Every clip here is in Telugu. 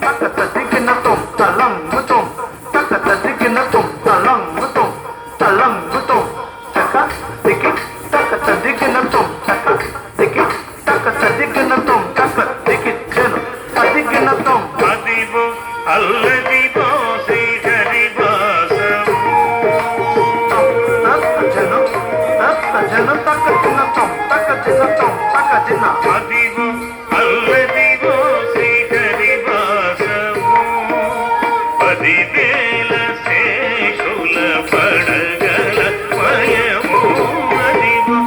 తక్క దిగిన తుం తలంగుతుం తక్క దిగిన తుం తలంగుతుం తలంగుతుం తక్క దిగి తక్క దిగిన తుం తక్క దిగి తక్క దిగిన తుం తక్క దిగి జను దిగిన తుం అదివో అల్లదివో శ్రీహరి వాసము తక్క జను తక్క దిన తుం తక్క దిన తుం తక్క దిన అదివో అల్లదివో శ్రీహరి వాసము 10,000 శేషుల పడగల మయము అదివో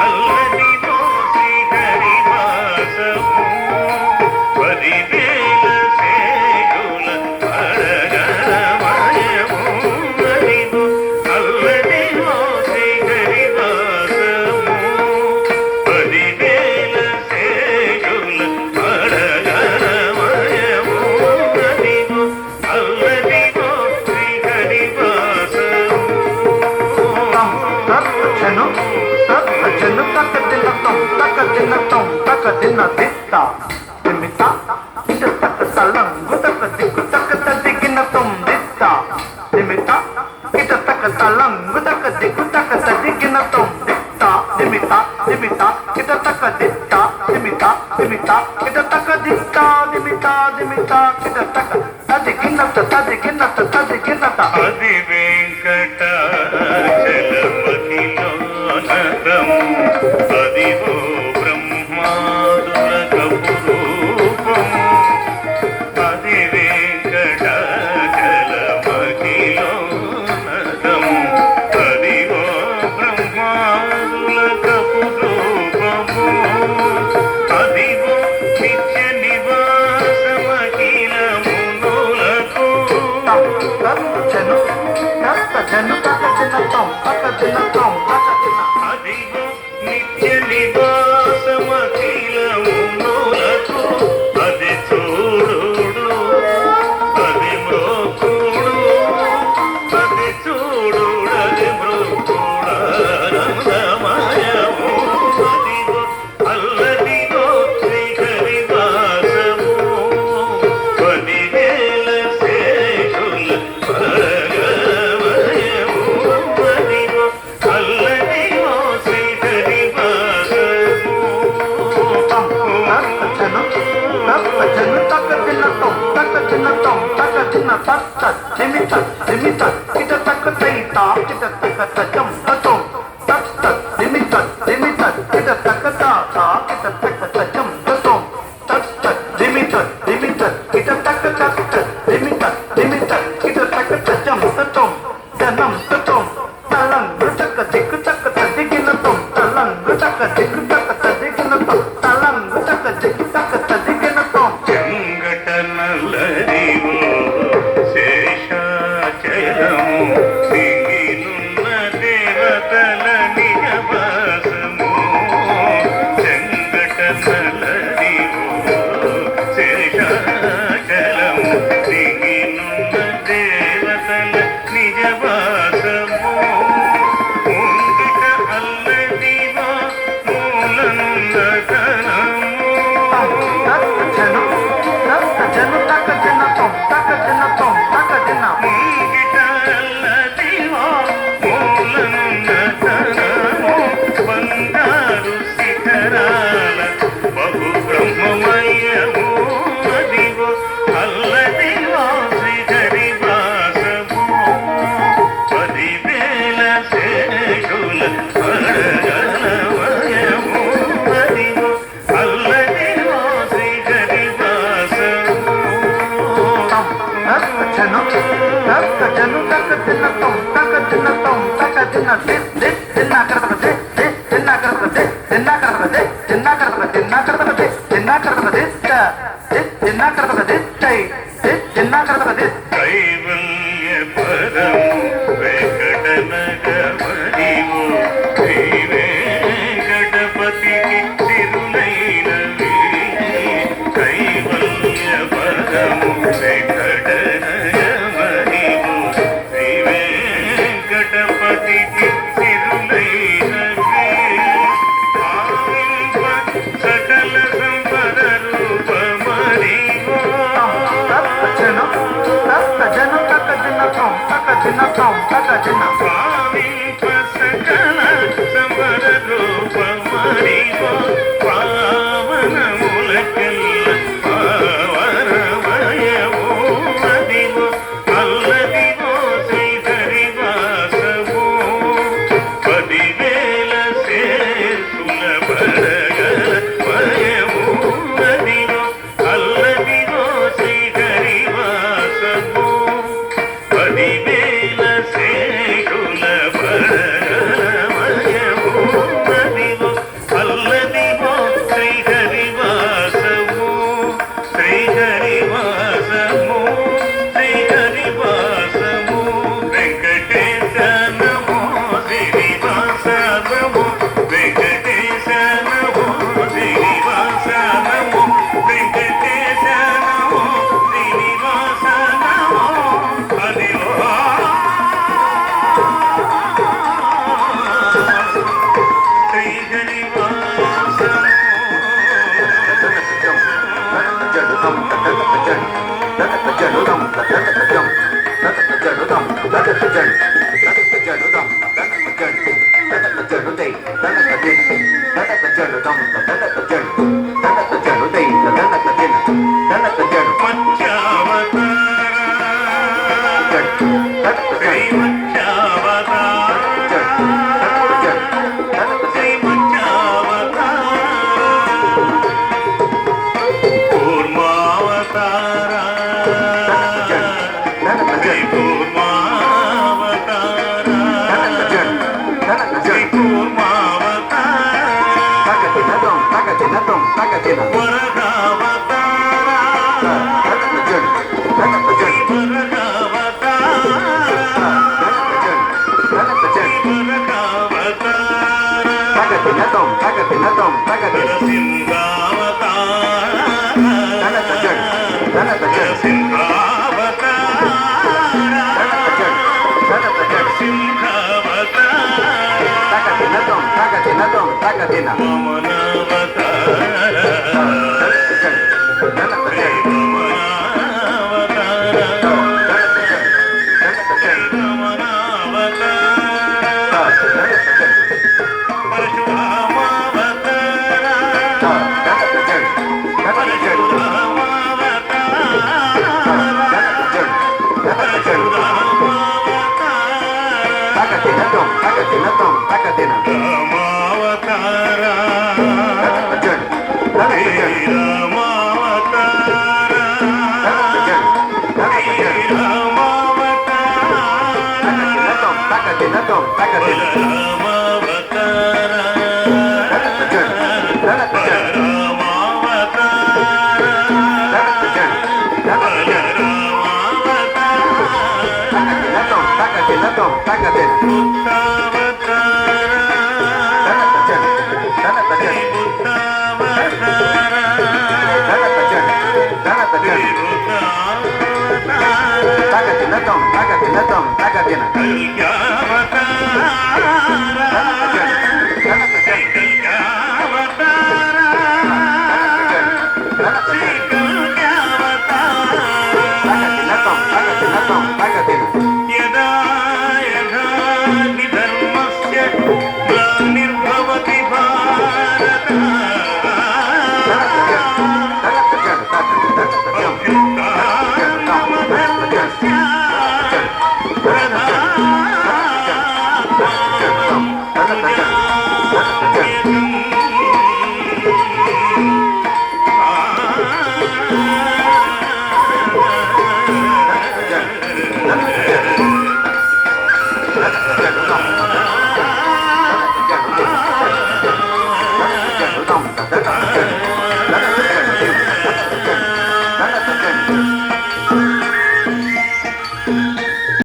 అల్లదివో శ్రీహరి వాసము 10,000 శేషుల పడగల మయము అదివో అల్లదివో శ్రీహరి వాసము 10,000 శేషుల పడగల మయము అదివో అల్లదివో శ్రీహరి వాసము జను తక్క దిన తుం తక్క దిన తుం తక్క దిన దిత్త దిమిత ఇట తక్క తలంగు తక్క దిక్కు తక్క దిగిన తుం దిత్త దిమిత ఇట తక్క తలంగు తక్క దిక్కు తక్క దిగిన తుం దిత్త దిమిత దిమిత ఇట తక్క దిత్త దిమిత దిమిత ఇట తక్క దిత్త దిమిత దిమిత ఇట తక్క తదిగినత తదిగినత తదిగినత అది వెంకటాచలమతిలో నగము అదివో బ్రహ్మాదులకు రూపము అది వెంకటాచలమతిలో నగము అదివో బ్రహ్మాదులకు రూపము అదివో నిత్య నివాసమఖిలమునులకు జను తక్క దిన తుం తక్క దిన తుం తక్క దిన అదిగో నిత్య నివాసమఖిలమునులకు అది చూడుడు అది మ్రోకుడు అది చూడుడు అది మ్రోకుడానందమయము అదిగో అల్లదిగో శ్రీహరి వాసము 10,000 శేషుల పరగమయము అదిగో అల్లదిగో శ్రీహరి వాసము జను తక్క దిన తుం తక్క దిన తుం తక్క దిన తక్క దిమిత దిమిత ఇట తక్క తైత ఇట తక్క తజం తతుం తక్క దిమిత దిమిత ఇట తక్క తాత ఇట తక్క తజం తతుం తక్క దిమిత దిమిత ఇట తక్క తక్క దిమిత దిమిత ఇట తక్క తజం తతుం జనం తతుం తలంగు తక్క దిక్కు తక్క దిగిన తుం తలంగు తక్క దిక్కు తక్క దిగిన తుం తలంగు తక్క దిక్కు తక్క దిగిన తుం చెంగట నల్లరివో శేషాచలము దిగినున్న దేవతల నిజవాసము చెంగట నల్లరివో శేషాచలము దిగినున్న దేవతల నిజవాసము ముంగిట అల్లదివో మూలనున్న ఘనము జను తక్క దిన తుం తక్క దిన తుం తక్క దిన ముంగిట అల్లదివో మూలనున్న ఘనము బంగారు శిఖరాల బహు బ్రహ్మమయము అదివో అల్లదివో శ్రీహరి వాసము 10,000 శేషుల పరగలమయము అదివో అల్లదివో శ్రీహరి వాసము జను తక్క దిన తుం తక్క దిన తుం తక్క దిన దిన్న కరత దిన్న కరత దిన్న కరత దిన్న కరత దిన్న కరత దిన్న కరత దిన్న కరత దిత్తై దిన్న కరత దిత్త కైవల్య పరము వెంకట నగమదివో శ్రీ వెంకటపతికి తిరునైనవి కైవల్య పరము Venkata నగమదివో Shri వెంకటపతికి తిరునైనవి tom taka chinna భావింప సకల సమర రూపమరివో పావనములకెల్ల పావనమయమో అదివో అల్లదివో శ్రీహరివాసమో 10,000 సేతుల బరగల మయమో అదివో అల్లదివో శ్రీహరివాసమో 10,000 సేతుల బరగల మయమో అదివో అల్లదివో శ్రీహరివాసమో శ్రీహరివాసమో శ్రీహరివాసమో వెంకటేశ నమో శ్రీనివాస నమో వెంకటేశ నమో శ్రీనివాస నమో వెంకటేశ నమో శ్రీనివాస నమో అదివో Taka